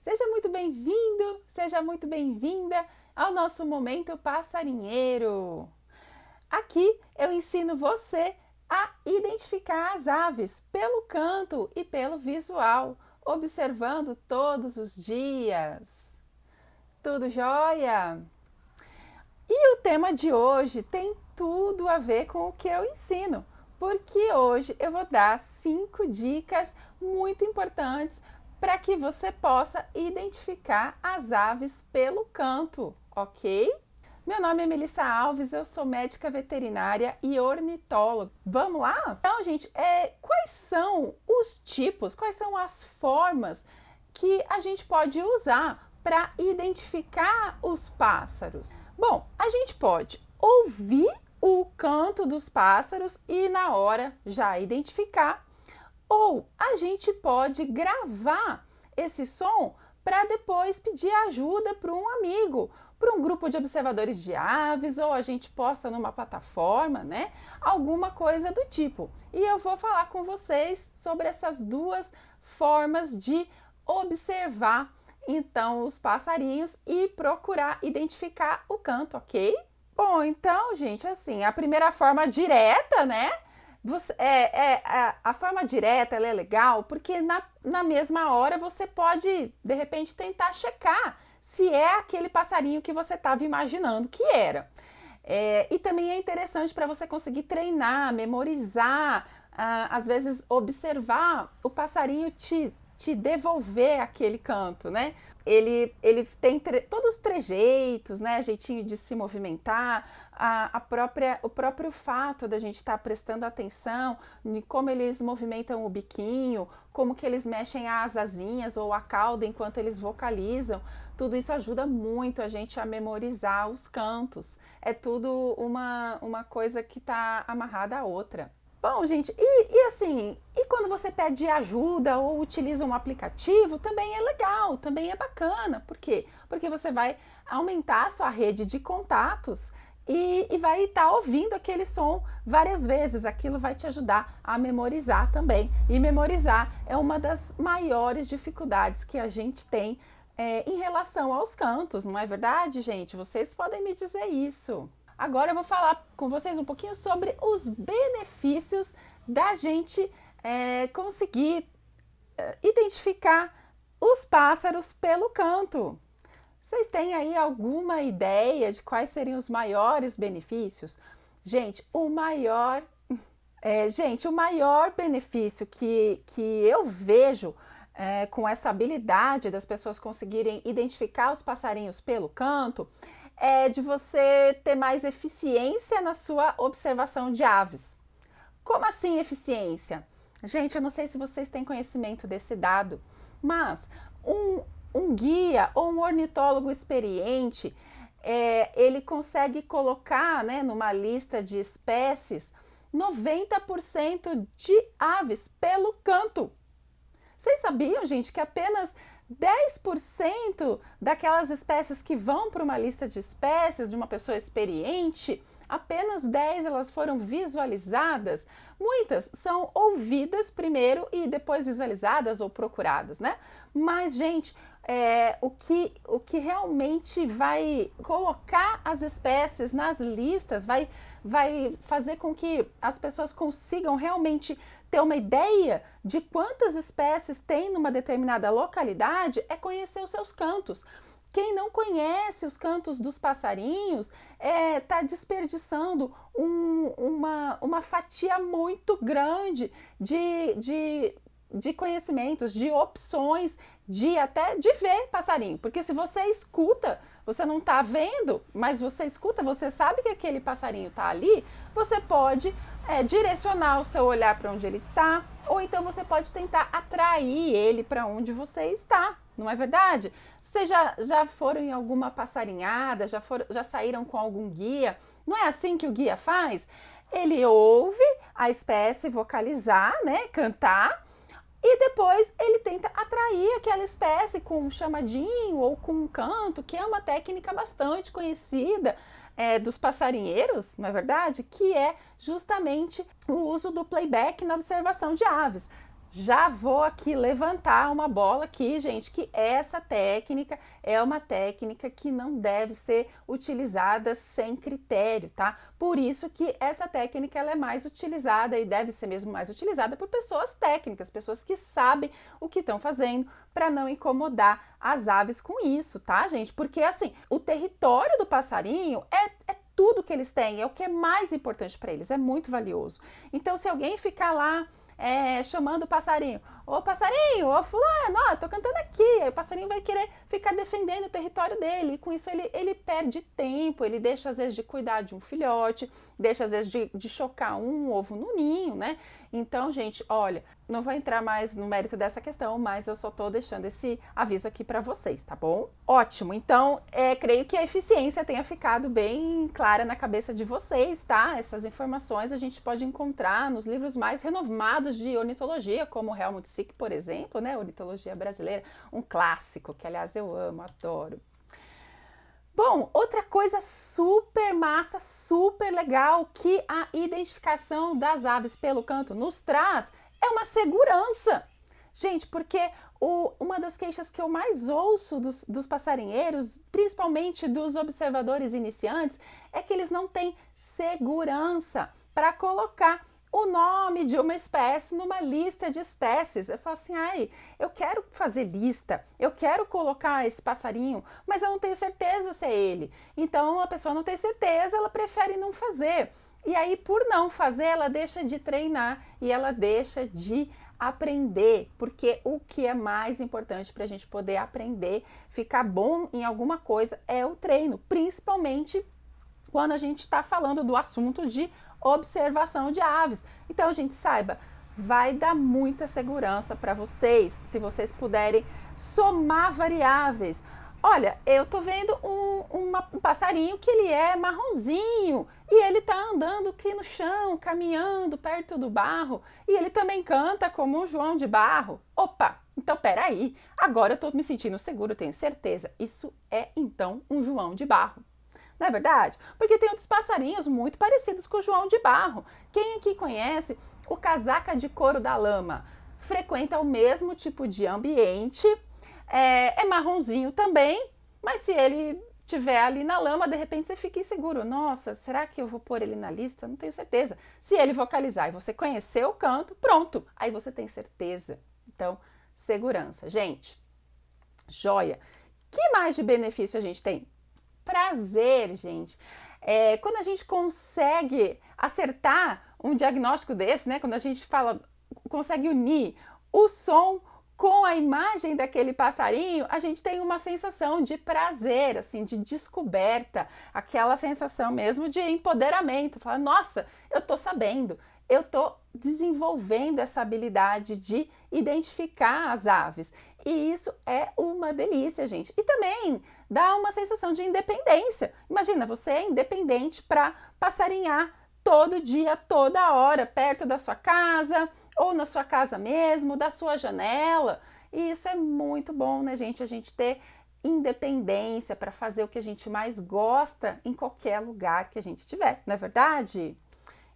Seja muito bem-vindo, seja muito bem-vinda ao nosso Momento Passarinheiro. Aqui eu ensino você a identificar as aves pelo canto e pelo visual, observando todos os dias. Tudo jóia? E o tema de hoje tem tudo a ver com o que eu ensino, porque hoje eu vou dar 5 dicas muito importantes para que você possa identificar as aves pelo canto, ok? Meu nome é Melissa Alves, eu sou médica veterinária e ornitóloga. Vamos lá? Então, gente, quais são os tipos, quais são as formas que a gente pode usar para identificar os pássaros? Bom, a gente pode ouvir o canto dos pássaros e na hora já identificar, ou a gente pode gravar esse som para depois pedir ajuda para um amigo, para um grupo de observadores de aves, ou a gente posta numa plataforma, né? Alguma coisa do tipo. E eu vou falar com vocês sobre essas duas formas de observar então os passarinhos e procurar identificar o canto, ok? Bom, então, gente, assim, a primeira forma direta, né? A forma direta ela é legal porque na mesma hora você pode, de repente, tentar checar se é aquele passarinho que você estava imaginando que era. E também é interessante para você conseguir treinar, memorizar, às vezes observar o passarinho te devolver aquele canto, né? Ele tem todos os trejeitos, né? Jeitinho de se movimentar, o próprio fato da gente estar prestando atenção em como eles movimentam o biquinho, como que eles mexem as asinhas ou a cauda enquanto eles vocalizam. Tudo isso ajuda muito a gente a memorizar os cantos. É tudo uma coisa que está amarrada à outra. Bom, gente, e quando você pede ajuda ou utiliza um aplicativo, também é legal, também é bacana. Por quê? Porque você vai aumentar a sua rede de contatos e vai estar ouvindo aquele som várias vezes. Aquilo vai te ajudar a memorizar também. E memorizar é uma das maiores dificuldades que a gente tem em relação aos cantos, não é verdade, gente? Vocês podem me dizer isso. Agora eu vou falar com vocês um pouquinho sobre os benefícios da gente conseguir identificar os pássaros pelo canto. Vocês têm aí alguma ideia de quais seriam os maiores benefícios? Gente, o maior benefício que eu vejo com essa habilidade das pessoas conseguirem identificar os passarinhos pelo canto é de você ter mais eficiência na sua observação de aves. Como assim eficiência? Gente, eu não sei se vocês têm conhecimento desse dado, mas um guia ou um ornitólogo experiente, ele consegue colocar, né, numa lista de espécies 90% de aves pelo canto. Vocês sabiam, gente, que apenas 10% daquelas espécies que vão para uma lista de espécies de uma pessoa experiente, apenas 10 elas foram visualizadas. Muitas são ouvidas primeiro e depois visualizadas ou procuradas, né? Mas, gente, o que realmente vai colocar as espécies nas listas, vai fazer com que as pessoas consigam realmente ter uma ideia de quantas espécies tem numa determinada localidade é conhecer os seus cantos. Quem não conhece os cantos dos passarinhos está desperdiçando uma fatia muito grande de conhecimentos, de opções, até de ver passarinho. Porque se você escuta, você não está vendo, mas você escuta, você sabe que aquele passarinho está ali, você pode direcionar o seu olhar para onde ele está, ou então você pode tentar atrair ele para onde você está. Não é verdade? Vocês já foram em alguma passarinhada, já saíram com algum guia? Não é assim que o guia faz? Ele ouve a espécie vocalizar, né, cantar, e depois ele tenta atrair aquela espécie com um chamadinho ou com um canto, que é uma técnica bastante conhecida dos passarinheiros, não é verdade? Que é justamente o uso do playback na observação de aves. Já vou aqui levantar uma bola aqui, gente, que essa técnica é uma técnica que não deve ser utilizada sem critério, tá? Por isso que essa técnica ela é mais utilizada e deve ser mesmo mais utilizada por pessoas técnicas, pessoas que sabem o que estão fazendo para não incomodar as aves com isso, tá, gente? Porque assim, o território do passarinho é tudo que eles têm, é o que é mais importante para eles, é muito valioso. Então, se alguém ficar lá chamando o passarinho, ô passarinho, ô fulano, ó, eu tô cantando aqui, aí o passarinho vai querer ficar defendendo o território dele, e com isso ele perde tempo, ele deixa às vezes de cuidar de um filhote, deixa às vezes de chocar um ovo no ninho, né? Então, gente, olha, não vou entrar mais no mérito dessa questão, mas eu só tô deixando esse aviso aqui para vocês, tá bom? Ótimo, então creio que a eficiência tenha ficado bem clara na cabeça de vocês, tá? Essas informações a gente pode encontrar nos livros mais renomados de ornitologia, como o Helmut Sick, por exemplo, né? Ornitologia brasileira, um clássico que, aliás, eu amo, adoro. Bom, outra coisa super massa, super legal que a identificação das aves pelo canto nos traz é uma segurança. Gente, porque uma das queixas que eu mais ouço dos passarinheiros, principalmente dos observadores iniciantes, é que eles não têm segurança para colocar o nome de uma espécie numa lista de espécies. Eu falo assim, ai, eu quero fazer lista, eu quero colocar esse passarinho, mas eu não tenho certeza se é ele. Então a pessoa não tem certeza, ela prefere não fazer. E aí, por não fazer, ela deixa de treinar e ela deixa de aprender, porque o que é mais importante para a gente poder aprender, ficar bom em alguma coisa, é o treino, principalmente quando a gente está falando do assunto de observação de aves. Então, gente, saiba, vai dar muita segurança para vocês se vocês puderem somar variáveis. Olha, eu tô vendo um passarinho que ele é marronzinho e ele tá andando aqui no chão, caminhando perto do barro e ele também canta como um João de Barro. Opa, então peraí, agora eu tô me sentindo seguro, tenho certeza. Isso é então um João de Barro. Não é verdade? Porque tem outros passarinhos muito parecidos com o João de Barro. Quem aqui conhece o casaca de couro da lama? Frequenta o mesmo tipo de ambiente, é marronzinho também, mas se ele tiver ali na lama, de repente você fica inseguro. Nossa, será que eu vou pôr ele na lista? Não tenho certeza. Se ele vocalizar e você conhecer o canto, pronto, aí você tem certeza. Então, segurança. Gente, joia. Que mais de benefício a gente tem? Prazer, gente. Quando a gente consegue acertar um diagnóstico desse, né? Quando a gente consegue unir o som com a imagem daquele passarinho, a gente tem uma sensação de prazer, assim, de descoberta, aquela sensação mesmo de empoderamento. Fala, nossa, eu tô sabendo, eu tô desenvolvendo essa habilidade de identificar as aves. E isso é uma delícia, gente. E também dá uma sensação de independência. Imagina, você é independente para passarinhar todo dia, toda hora, perto da sua casa, ou na sua casa mesmo, da sua janela. E isso é muito bom, né, gente? A gente ter independência para fazer o que a gente mais gosta em qualquer lugar que a gente tiver, não é verdade?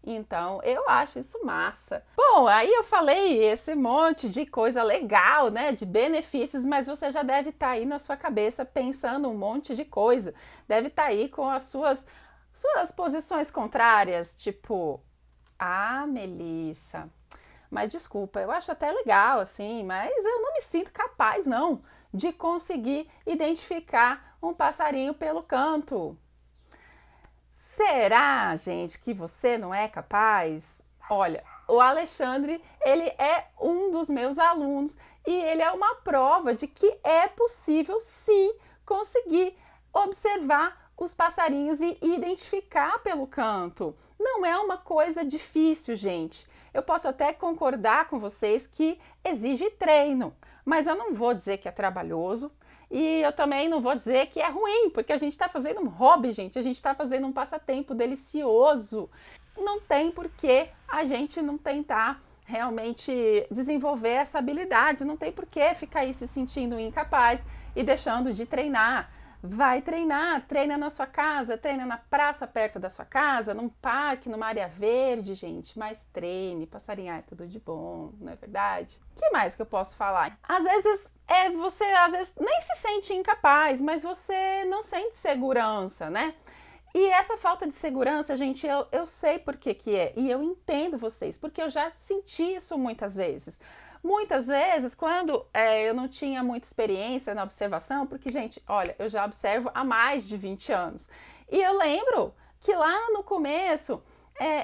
Então, eu acho isso massa. Bom, aí eu falei esse monte de coisa legal, né, de benefícios, mas você já deve estar aí na sua cabeça pensando um monte de coisa. Deve estar aí com as suas posições contrárias, tipo, ah, Melissa, mas desculpa, eu acho até legal, assim, mas eu não me sinto capaz, não, de conseguir identificar um passarinho pelo canto. Será, gente, que você não é capaz? Olha, o Alexandre, ele é um dos meus alunos e ele é uma prova de que é possível, sim, conseguir observar os passarinhos e identificar pelo canto. Não é uma coisa difícil, gente. Eu posso até concordar com vocês que exige treino, mas eu não vou dizer que é trabalhoso e eu também não vou dizer que é ruim, porque a gente está fazendo um hobby, gente, a gente está fazendo um passatempo delicioso. Não tem por que a gente não tentar realmente desenvolver essa habilidade, não tem por que ficar aí se sentindo incapaz e deixando de treinar. vai treinar, treina na sua casa, treina na praça perto da sua casa, num parque, numa área verde, gente, mas treine, passarinhar é tudo de bom, não é verdade? O que mais que eu posso falar? Às vezes você às vezes nem se sente incapaz, mas você não sente segurança, né? E essa falta de segurança, gente, eu sei por que é, e eu entendo vocês, porque eu já senti isso muitas vezes. Muitas vezes, quando eu não tinha muita experiência na observação, porque, gente, olha, eu já observo há mais de 20 anos. E eu lembro que lá no começo,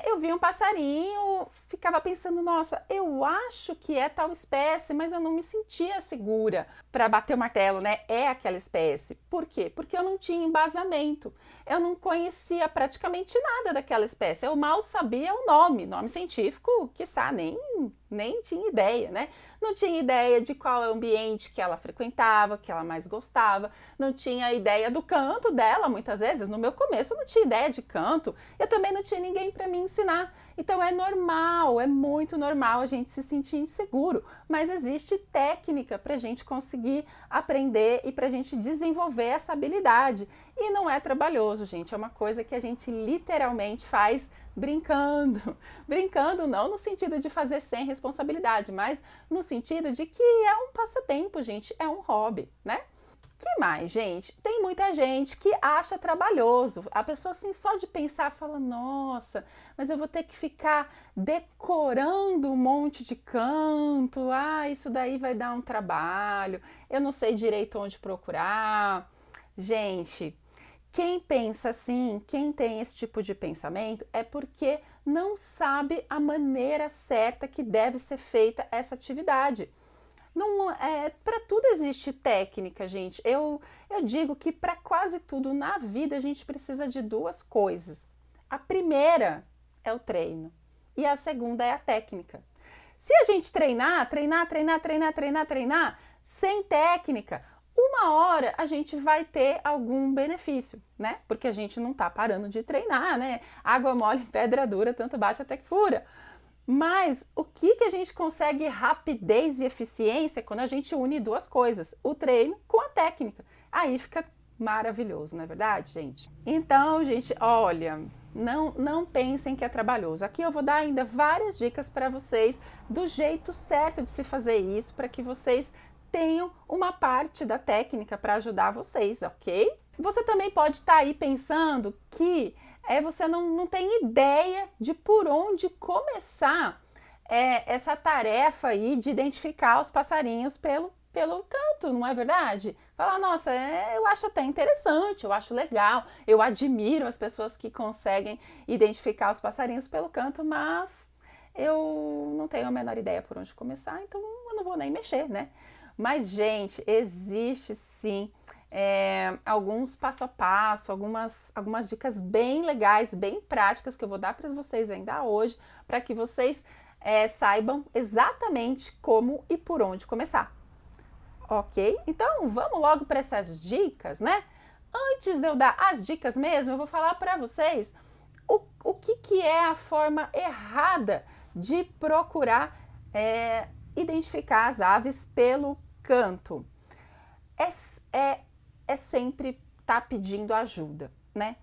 eu vi um passarinho, ficava pensando, nossa, eu acho que é tal espécie, mas eu não me sentia segura para bater o martelo, né? É aquela espécie. Por quê? Porque eu não tinha embasamento. Eu não conhecia praticamente nada daquela espécie. Eu mal sabia o nome científico, quiçá, nem tinha ideia, né? Não tinha ideia de qual é o ambiente que ela frequentava, que ela mais gostava, não tinha ideia do canto dela, muitas vezes. No meu começo eu não tinha ideia de canto, eu também não tinha ninguém para me ensinar. Então é normal, é muito normal a gente se sentir inseguro, mas existe técnica para a gente conseguir aprender e para a gente desenvolver essa habilidade. E não é trabalhoso, gente, é uma coisa que a gente literalmente faz brincando. Brincando não no sentido de fazer sem responsabilidade, mas no sentido de que é um passatempo, gente, é um hobby, né? Que mais, gente? Tem muita gente que acha trabalhoso. A pessoa, assim, só de pensar, fala, nossa, mas eu vou ter que ficar decorando um monte de canto. Ah, isso daí vai dar um trabalho. Eu não sei direito onde procurar. Gente, quem pensa assim, quem tem esse tipo de pensamento, é porque não sabe a maneira certa que deve ser feita essa atividade. Não, para tudo existe técnica, gente. Eu digo que para quase tudo na vida a gente precisa de duas coisas. A primeira é o treino e a segunda é a técnica. Se a gente treinar sem técnica, uma hora a gente vai ter algum benefício, né? Porque a gente não tá parando de treinar, né? Água mole, pedra dura, tanto bate até que fura. Mas o que a gente consegue rapidez e eficiência quando a gente une duas coisas, o treino com a técnica. Aí fica maravilhoso, não é verdade, gente? Então, gente, olha, não pensem que é trabalhoso. Aqui eu vou dar ainda várias dicas para vocês do jeito certo de se fazer isso, para que vocês tenham uma parte da técnica para ajudar vocês, ok? Você também pode estar aí pensando que você não tem ideia de por onde começar essa tarefa aí de identificar os passarinhos pelo canto, não é verdade? Falar, nossa, eu acho até interessante, eu acho legal, eu admiro as pessoas que conseguem identificar os passarinhos pelo canto, mas eu não tenho a menor ideia por onde começar, então eu não vou nem mexer, né? Mas, gente, existe sim alguns passo a passo, algumas dicas bem legais, bem práticas que eu vou dar para vocês ainda hoje, para que vocês saibam exatamente como e por onde começar. Ok? Então, vamos logo para essas dicas, né? Antes de eu dar as dicas mesmo, eu vou falar para vocês o que é a forma errada de procurar identificar as aves pelo canto. É sempre estar pedindo ajuda, né?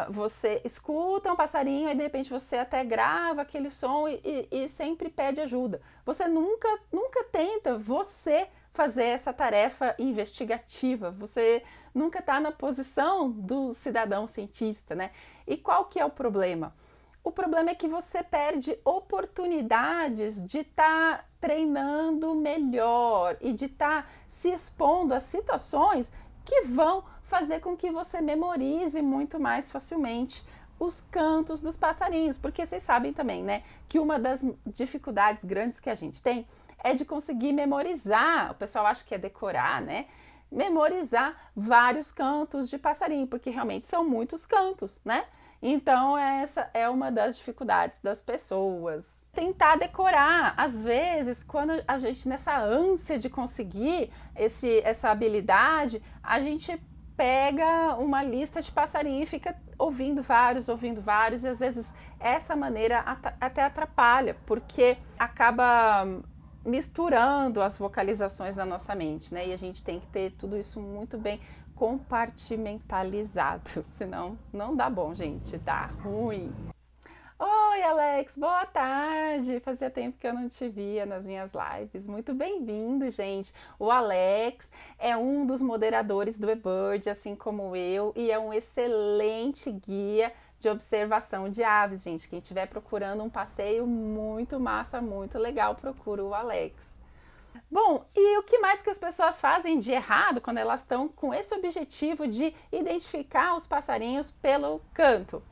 Você escuta um passarinho e de repente você até grava aquele som e sempre pede ajuda. Você nunca tenta você fazer essa tarefa investigativa. Você nunca está na posição do cidadão cientista, né? E qual que é o problema? O problema é que você perde oportunidades de estar treinando melhor e de estar se expondo a situações que vão fazer com que você memorize muito mais facilmente os cantos dos passarinhos, porque vocês sabem também, né, que uma das dificuldades grandes que a gente tem é de conseguir memorizar. O pessoal acha que é decorar, né? Memorizar vários cantos de passarinho, porque realmente são muitos cantos, né? Então, essa é uma das dificuldades das pessoas. Tentar decorar. Às vezes, quando a gente, nessa ânsia de conseguir essa habilidade, a gente pega uma lista de passarinho e fica ouvindo vários, e às vezes essa maneira até atrapalha, porque acaba misturando as vocalizações na nossa mente, né? E a gente tem que ter tudo isso muito bem compartimentalizado, senão não dá bom, gente, dá ruim. Oi, Alex, boa tarde. Fazia tempo que eu não te via nas minhas lives. Muito bem-vindo, gente. O Alex é um dos moderadores do eBird, assim como eu, e é um excelente guia de observação de aves, gente. Quem estiver procurando um passeio muito massa, muito legal, procura o Alex. Bom, e o que mais que as pessoas fazem de errado quando elas estão com esse objetivo de identificar os passarinhos pelo canto?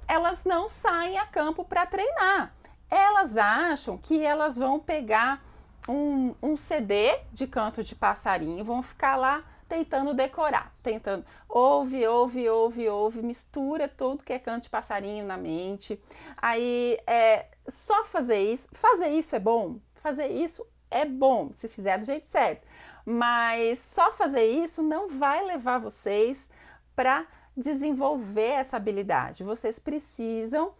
Elas não saem a campo para treinar. Elas acham que elas vão pegar um CD de canto de passarinho, vão ficar lá tentando decorar, tentando ouve, mistura tudo que é canto de passarinho na mente. Aí só fazer isso é bom, fazer isso é bom, se fizer do jeito certo. Mas só fazer isso não vai levar vocês para desenvolver essa habilidade. Vocês precisam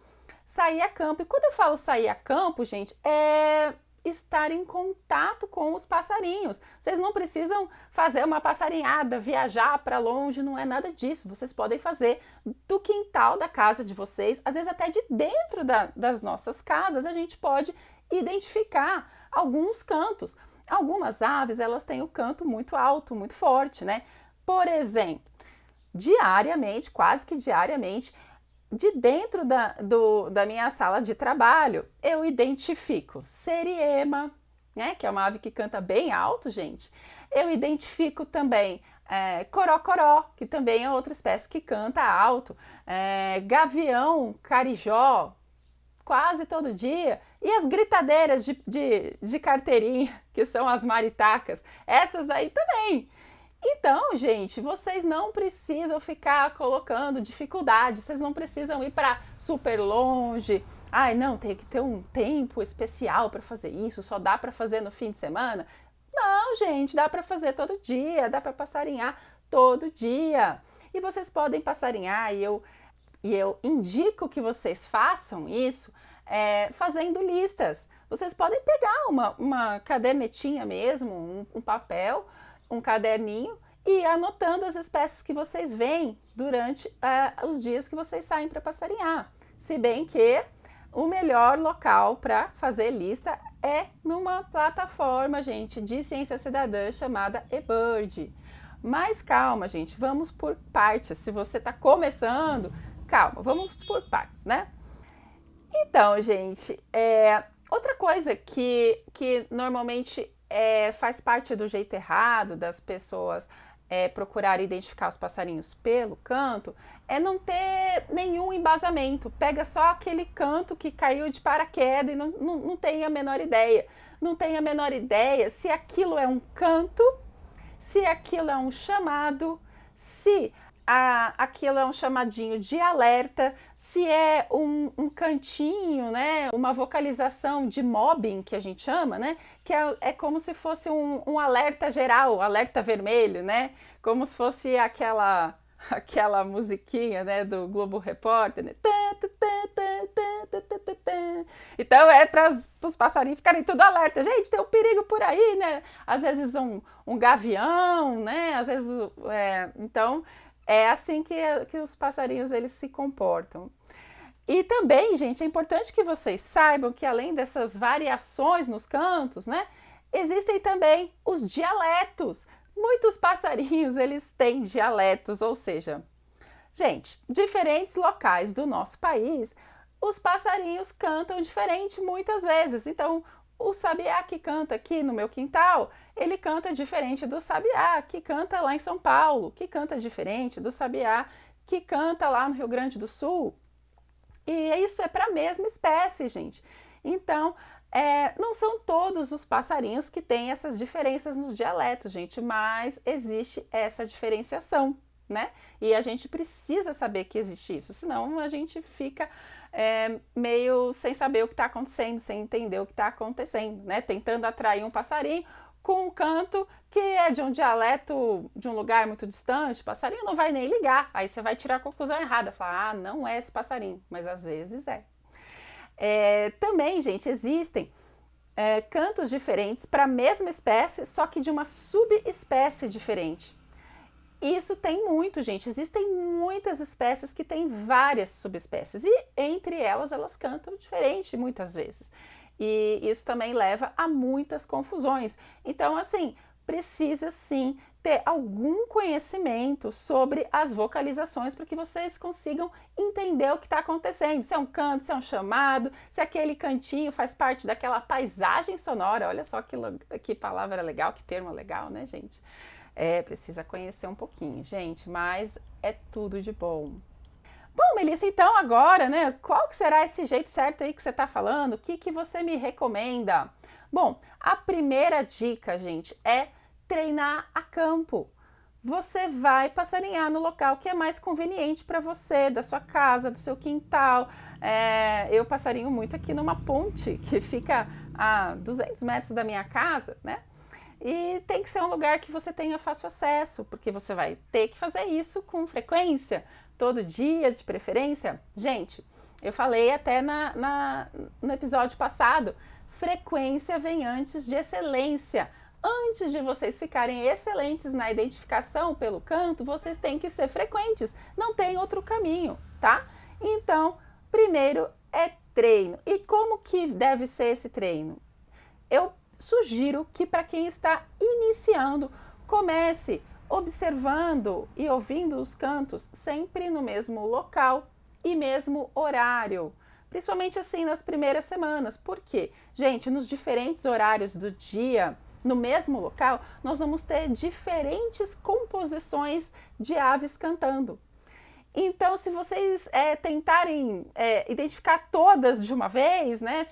sair a campo. E quando eu falo sair a campo, gente, é estar em contato com os passarinhos. Vocês não precisam fazer uma passarinhada, viajar para longe, não é nada disso. Vocês podem fazer do quintal da casa de vocês, às vezes até de dentro das nossas casas, a gente pode identificar alguns cantos. Algumas aves, elas têm o canto muito alto, muito forte, né? Por exemplo, diariamente, quase que diariamente, de dentro da minha sala de trabalho, eu identifico seriema, né, que é uma ave que canta bem alto, gente. Eu identifico também corocoró, que também é outra espécie que canta alto, gavião, carijó, quase todo dia, e as gritadeiras de carteirinha, que são as maritacas, essas daí também. Então, gente, vocês não precisam ficar colocando dificuldade, vocês não precisam ir para super longe. Ai, não, tem que ter um tempo especial para fazer isso, só dá para fazer no fim de semana. Não, gente, dá para fazer todo dia, dá para passarinhar todo dia. E vocês podem passarinhar, e eu indico que vocês façam isso fazendo listas. Vocês podem pegar uma cadernetinha mesmo, um papel, um caderninho e anotando as espécies que vocês veem durante os dias que vocês saem para passarinhar. Se bem que o melhor local para fazer lista é numa plataforma, gente, de ciência cidadã chamada eBird. Mas calma, gente, vamos por partes. Se você está começando, calma, vamos por partes, né? Então, gente, outra coisa que normalmente faz parte do jeito errado das pessoas procurar identificar os passarinhos pelo canto é não ter nenhum embasamento. Pega só aquele canto que caiu de paraquedas e não tem a menor ideia. Não tem a menor ideia se aquilo é um canto, se aquilo é um chamado, se aquilo é um chamadinho de alerta, se é um cantinho, né, uma vocalização de mobbing, que a gente chama, né, que é como se fosse um alerta geral, alerta vermelho, né, como se fosse aquela musiquinha, né, do Globo Repórter, né? Então é para os passarinhos ficarem tudo alerta. Gente, tem um perigo por aí, né? Às vezes um gavião, né? Às vezes, então é assim que os passarinhos eles se comportam. E também, gente, é importante que vocês saibam que além dessas variações nos cantos, né, existem também os dialetos. Muitos passarinhos, eles têm dialetos, ou seja, gente, diferentes locais do nosso país, os passarinhos cantam diferente muitas vezes. Então, o sabiá que canta aqui no meu quintal, ele canta diferente do sabiá que canta lá em São Paulo, que canta diferente do sabiá que canta lá no Rio Grande do Sul. E isso é para a mesma espécie, gente. Então, não são todos os passarinhos que têm essas diferenças nos dialetos, gente, mas existe essa diferenciação, né? E a gente precisa saber que existe isso, senão a gente fica meio sem saber o que está acontecendo, sem entender o que está acontecendo, né? Tentando atrair um passarinho com um canto que é de um dialeto de um lugar muito distante, o passarinho não vai nem ligar, aí você vai tirar a conclusão errada, falar, não é esse passarinho, mas às vezes é. Também, gente, existem cantos diferentes para a mesma espécie, só que de uma subespécie diferente. Isso tem muito, gente. Existem muitas espécies que têm várias subespécies e entre elas cantam diferente muitas vezes. E isso também leva a muitas confusões. Então, assim, precisa sim ter algum conhecimento sobre as vocalizações para que vocês consigam entender o que está acontecendo. Se é um canto, se é um chamado, se aquele cantinho faz parte daquela paisagem sonora. Olha só que palavra legal, que termo legal, né, gente? Precisa conhecer um pouquinho, gente, mas é tudo de bom. Bom, Melissa, então agora, né, qual que será esse jeito certo aí que você está falando? O que você me recomenda? Bom, a primeira dica, gente, é treinar a campo. Você vai passarinhar no local que é mais conveniente para você, da sua casa, do seu quintal. Eu passarinho muito aqui numa ponte que fica a 200 metros da minha casa, né? E tem que ser um lugar que você tenha fácil acesso, porque você vai ter que fazer isso com frequência, todo dia, de preferência. Gente, eu falei até no episódio passado, frequência vem antes de excelência. Antes de vocês ficarem excelentes na identificação pelo canto, vocês têm que ser frequentes, não tem outro caminho, tá? Então, primeiro é treino. E como que deve ser esse treino? Eu sugiro que para quem está iniciando, comece observando e ouvindo os cantos sempre no mesmo local e mesmo horário. Principalmente assim nas primeiras semanas. Por quê? Gente, nos diferentes horários do dia, no mesmo local, nós vamos ter diferentes composições de aves cantando. Então, se vocês tentarem identificar todas de uma vez, né,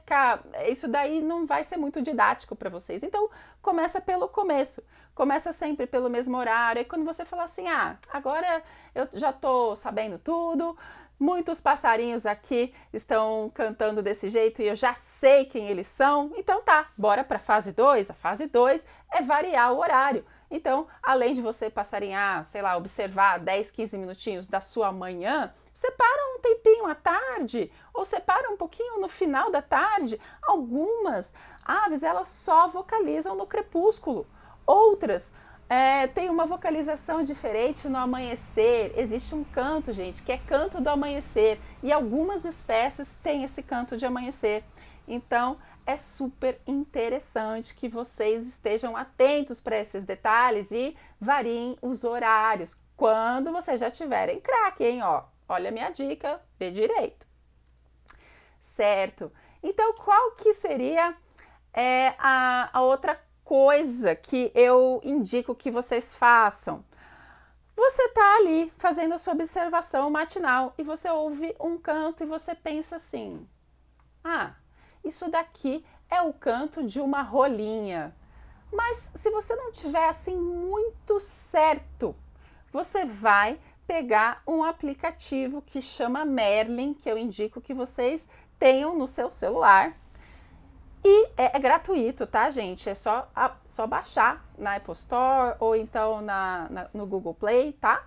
isso daí não vai ser muito didático para vocês. Então, começa pelo começo. Começa sempre pelo mesmo horário. E quando você falar assim, agora eu já estou sabendo tudo, muitos passarinhos aqui estão cantando desse jeito e eu já sei quem eles são. Então tá, bora para a fase 2. A fase 2 é variar o horário. Então, além de você passarinhar, sei lá, observar 10, 15 minutinhos da sua manhã, separa um tempinho à tarde ou separa um pouquinho no final da tarde. Algumas aves, elas só vocalizam no crepúsculo. Outras têm uma vocalização diferente no amanhecer. Existe um canto, gente, que é canto do amanhecer. E algumas espécies têm esse canto de amanhecer. Então, é super interessante que vocês estejam atentos para esses detalhes e variem os horários quando vocês já tiverem craque, hein? Olha a minha dica, vê direito. Certo? Então, qual que seria a outra coisa que eu indico que vocês façam? Você está ali fazendo a sua observação matinal e você ouve um canto e você pensa assim, isso daqui é o canto de uma rolinha. Mas se você não tiver assim muito certo, você vai pegar um aplicativo que chama Merlin, que eu indico que vocês tenham no seu celular. E é gratuito, tá, gente? É só baixar na Apple Store ou então no Google Play, tá?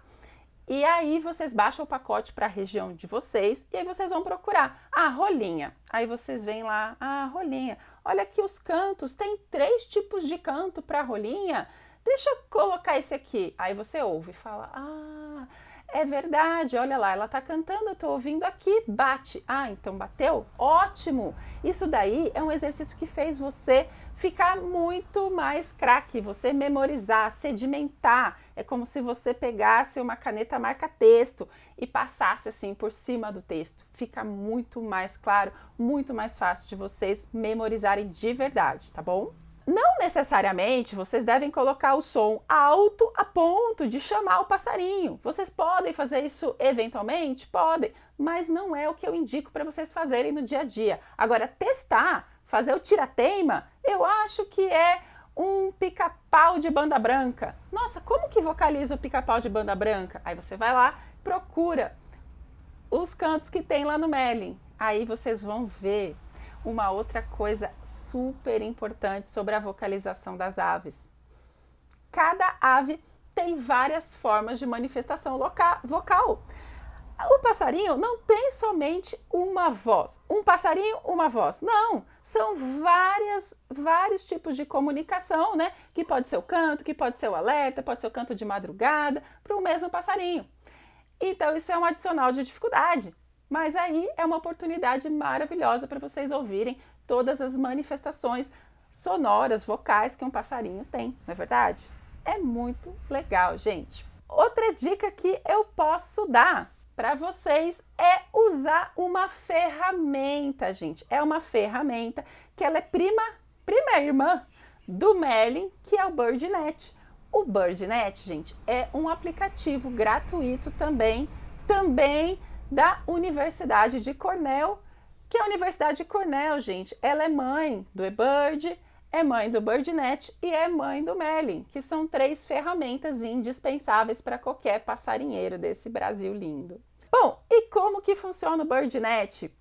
E aí vocês baixam o pacote para a região de vocês e aí vocês vão procurar rolinha. Aí vocês vêm lá, rolinha. Olha aqui os cantos, tem 3 tipos de canto para rolinha. Deixa eu colocar esse aqui. Aí você ouve e fala, é verdade, olha lá, ela tá cantando, eu tô ouvindo aqui, bate. Então bateu? Ótimo! Isso daí é um exercício que fez você ficar muito mais craque, você memorizar, sedimentar. É como se você pegasse uma caneta marca-texto e passasse assim por cima do texto. Fica muito mais claro, muito mais fácil de vocês memorizarem de verdade, tá bom? Não necessariamente vocês devem colocar o som alto a ponto de chamar o passarinho. Vocês podem fazer isso eventualmente? Podem, mas não é o que eu indico para vocês fazerem no dia a dia. Agora, testar, fazer o tira-teima, eu acho que é um pica-pau de banda branca. Nossa, como que vocaliza o pica-pau de banda branca? Aí você vai lá, procura os cantos que tem lá no Merlin. Aí vocês vão ver uma outra coisa super importante sobre a vocalização das aves. Cada ave tem várias formas de manifestação vocal. O passarinho não tem somente uma voz. Um passarinho, uma voz. Não, são vários tipos de comunicação, né? Que pode ser o canto, que pode ser o alerta, pode ser o canto de madrugada, para o mesmo passarinho. Então, isso é um adicional de dificuldade. Mas aí é uma oportunidade maravilhosa para vocês ouvirem todas as manifestações sonoras, vocais que um passarinho tem, não é verdade? É muito legal, gente. Outra dica que eu posso dar para vocês é usar uma ferramenta, gente. É uma ferramenta que ela é prima irmã do Merlin, que é o BirdNet. O BirdNet, gente, é um aplicativo gratuito também da Universidade de Cornell, que a Universidade de Cornell, gente, ela é mãe do eBird, é mãe do BirdNet e é mãe do Merlin, que são 3 ferramentas indispensáveis para qualquer passarinheiro desse Brasil lindo. Bom, e como que funciona o BirdNet?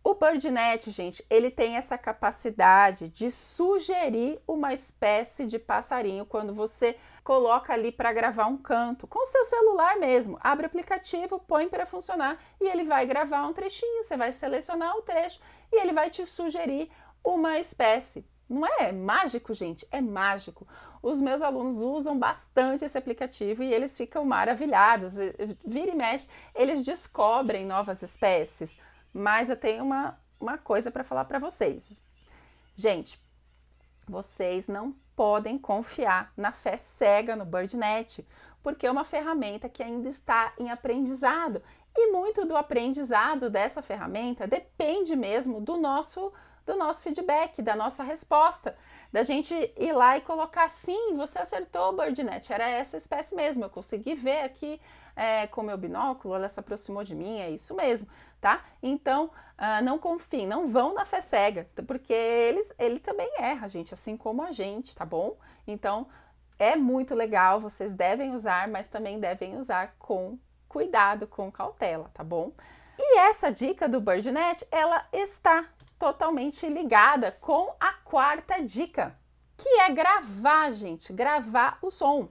O BirdNet, gente, ele tem essa capacidade de sugerir uma espécie de passarinho quando você coloca ali para gravar um canto, com o seu celular mesmo. Abre o aplicativo, põe para funcionar e ele vai gravar um trechinho, você vai selecionar o trecho e ele vai te sugerir uma espécie. Não é mágico, gente? É mágico. Os meus alunos usam bastante esse aplicativo e eles ficam maravilhados. Vira e mexe, eles descobrem novas espécies. Mas eu tenho uma coisa para falar para vocês. Gente, vocês não podem confiar na fé cega no BirdNet, porque é uma ferramenta que ainda está em aprendizado. E muito do aprendizado dessa ferramenta depende mesmo do nosso feedback, da nossa resposta, da gente ir lá e colocar, sim, você acertou, BirdNet, era essa espécie mesmo, eu consegui ver aqui com meu binóculo, ela se aproximou de mim, é isso mesmo, tá? Então, não confiem, não vão na fé cega, porque ele também erra, gente, assim como a gente, tá bom? Então, é muito legal, vocês devem usar, mas também devem usar com cuidado, com cautela, tá bom? E essa dica do BirdNet, ela está totalmente ligada com a 4ª dica, que é gravar, gente, gravar o som.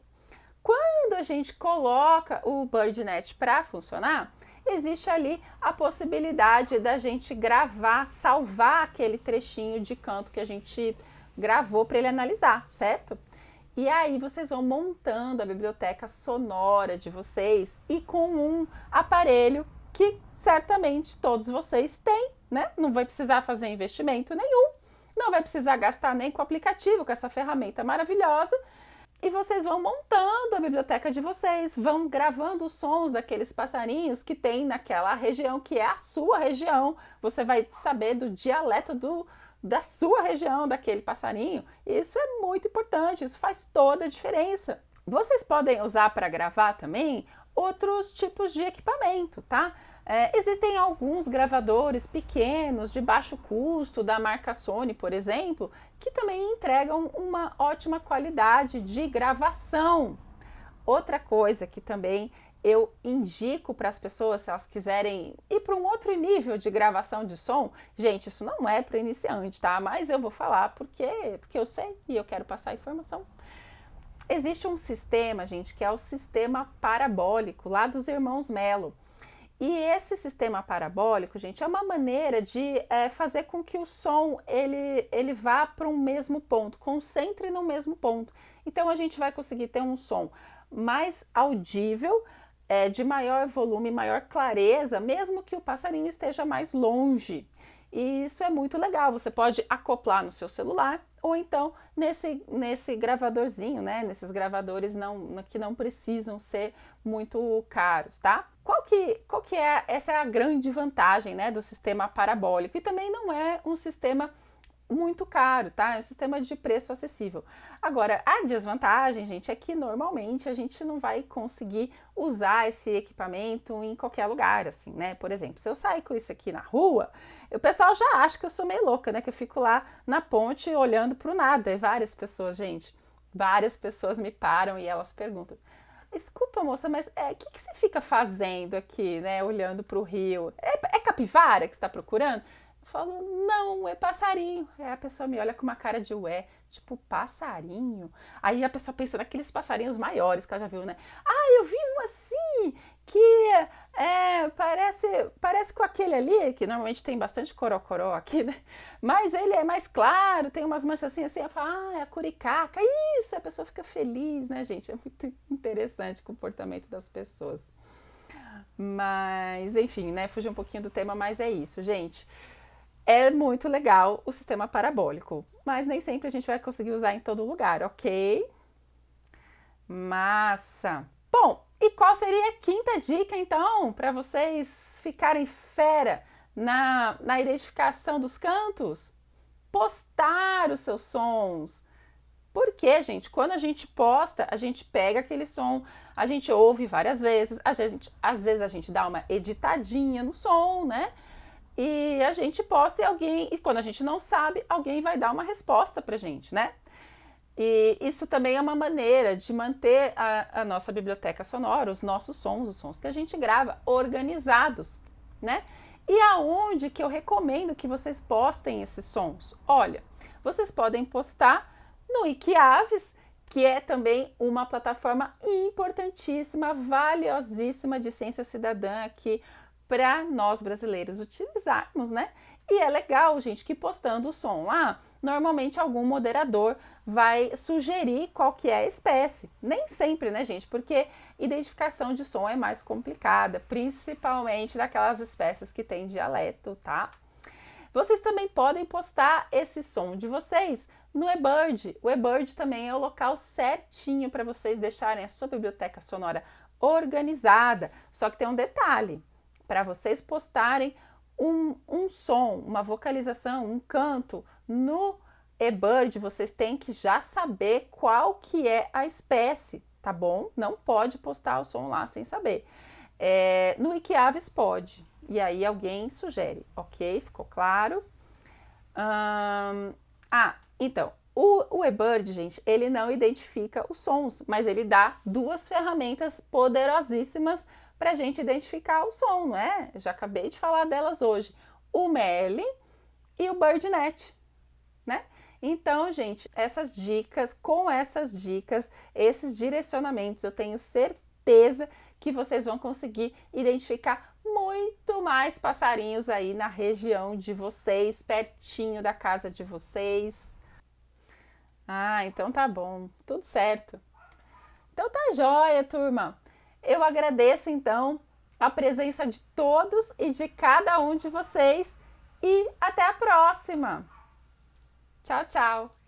Quando a gente coloca o BirdNet para funcionar, existe ali a possibilidade da gente gravar, salvar aquele trechinho de canto que a gente gravou para ele analisar, certo? E aí vocês vão montando a biblioteca sonora de vocês e com um aparelho que certamente todos vocês têm, né? Não vai precisar fazer investimento nenhum, não vai precisar gastar nem com o aplicativo, com essa ferramenta maravilhosa. E vocês vão montando a biblioteca de vocês, vão gravando os sons daqueles passarinhos que tem naquela região, que é a sua região. Você vai saber do dialeto da sua região, daquele passarinho. Isso é muito importante, isso faz toda a diferença. Vocês podem usar para gravar também outros tipos de equipamento, tá? Existem alguns gravadores pequenos, de baixo custo, da marca Sony, por exemplo, que também entregam uma ótima qualidade de gravação. Outra coisa que também eu indico para as pessoas, se elas quiserem ir para um outro nível de gravação de som, gente, isso não é para iniciante, tá? Mas eu vou falar porque eu sei e eu quero passar a informação. Existe um sistema, gente, que é o sistema parabólico, lá dos irmãos Mello. E esse sistema parabólico, gente, é uma maneira de fazer com que o som ele vá para um mesmo ponto, concentre no mesmo ponto. Então a gente vai conseguir ter um som mais audível, de maior volume, maior clareza, mesmo que o passarinho esteja mais longe. E isso é muito legal, você pode acoplar no seu celular ou então nesse gravadorzinho, né? Nesses gravadores que não precisam ser muito caros, tá? Qual que é? Essa é a grande vantagem, né, do sistema parabólico. E também não é um sistema muito caro, tá? É um sistema de preço acessível. Agora, a desvantagem, gente, é que normalmente a gente não vai conseguir usar esse equipamento em qualquer lugar, assim, né? Por exemplo, se eu sair com isso aqui na rua, o pessoal já acha que eu sou meio louca, né? Que eu fico lá na ponte olhando pro nada. E várias pessoas, gente, várias pessoas me param e elas perguntam: desculpa, moça, mas o que você fica fazendo aqui, né? Olhando pro rio? É capivara que você está procurando? Eu falo, não, é passarinho. Aí a pessoa me olha com uma cara de ué, tipo, passarinho? Aí a pessoa pensa naqueles passarinhos maiores que ela já viu, né? Ah, eu vi um assim, que parece com aquele ali, que normalmente tem bastante corocoró aqui, né? Mas ele é mais claro, tem umas manchas assim, eu falo, ah, é a curicaca. Isso, a pessoa fica feliz, né, gente? É muito interessante o comportamento das pessoas. Mas, enfim, né? Fugir um pouquinho do tema, mas é isso, gente. É muito legal o sistema parabólico, mas nem sempre a gente vai conseguir usar em todo lugar, ok? Massa! Bom, e qual seria a quinta dica, então, para vocês ficarem fera na identificação dos cantos? Postar os seus sons. Porque, gente, quando a gente posta, a gente pega aquele som, a gente ouve várias vezes, às vezes a gente dá uma editadinha no som, né? E a gente posta e quando a gente não sabe, alguém vai dar uma resposta pra gente, né? E isso também é uma maneira de manter a nossa biblioteca sonora, os sons que a gente grava, organizados, né? E aonde que eu recomendo que vocês postem esses sons? Olha, vocês podem postar no Wikiaves, que é também uma plataforma importantíssima, valiosíssima de ciência cidadã aqui para nós brasileiros utilizarmos, né? E é legal, gente, que postando o som lá, normalmente algum moderador vai sugerir qual que é a espécie. Nem sempre, né, gente? Porque identificação de som é mais complicada, principalmente daquelas espécies que têm dialeto, tá? Vocês também podem postar esse som de vocês no eBird. O eBird também é o local certinho para vocês deixarem a sua biblioteca sonora organizada. Só que tem um detalhe: para vocês postarem um som, uma vocalização, um canto no eBird, vocês têm que já saber qual que é a espécie, tá bom? Não pode postar o som lá sem saber. No Wikiaves pode, e aí alguém sugere, ok? Ficou claro? Então, o eBird, gente, ele não identifica os sons, mas ele dá duas ferramentas poderosíssimas para a gente identificar o som, não é? Eu já acabei de falar delas hoje. O Merlin e o BirdNet, né? Então, gente, com essas dicas, esses direcionamentos, eu tenho certeza que vocês vão conseguir identificar muito mais passarinhos aí na região de vocês, pertinho da casa de vocês. Ah, então tá bom, tudo certo. Então tá joia, turma. Eu agradeço então a presença de todos e de cada um de vocês e até a próxima. Tchau, tchau.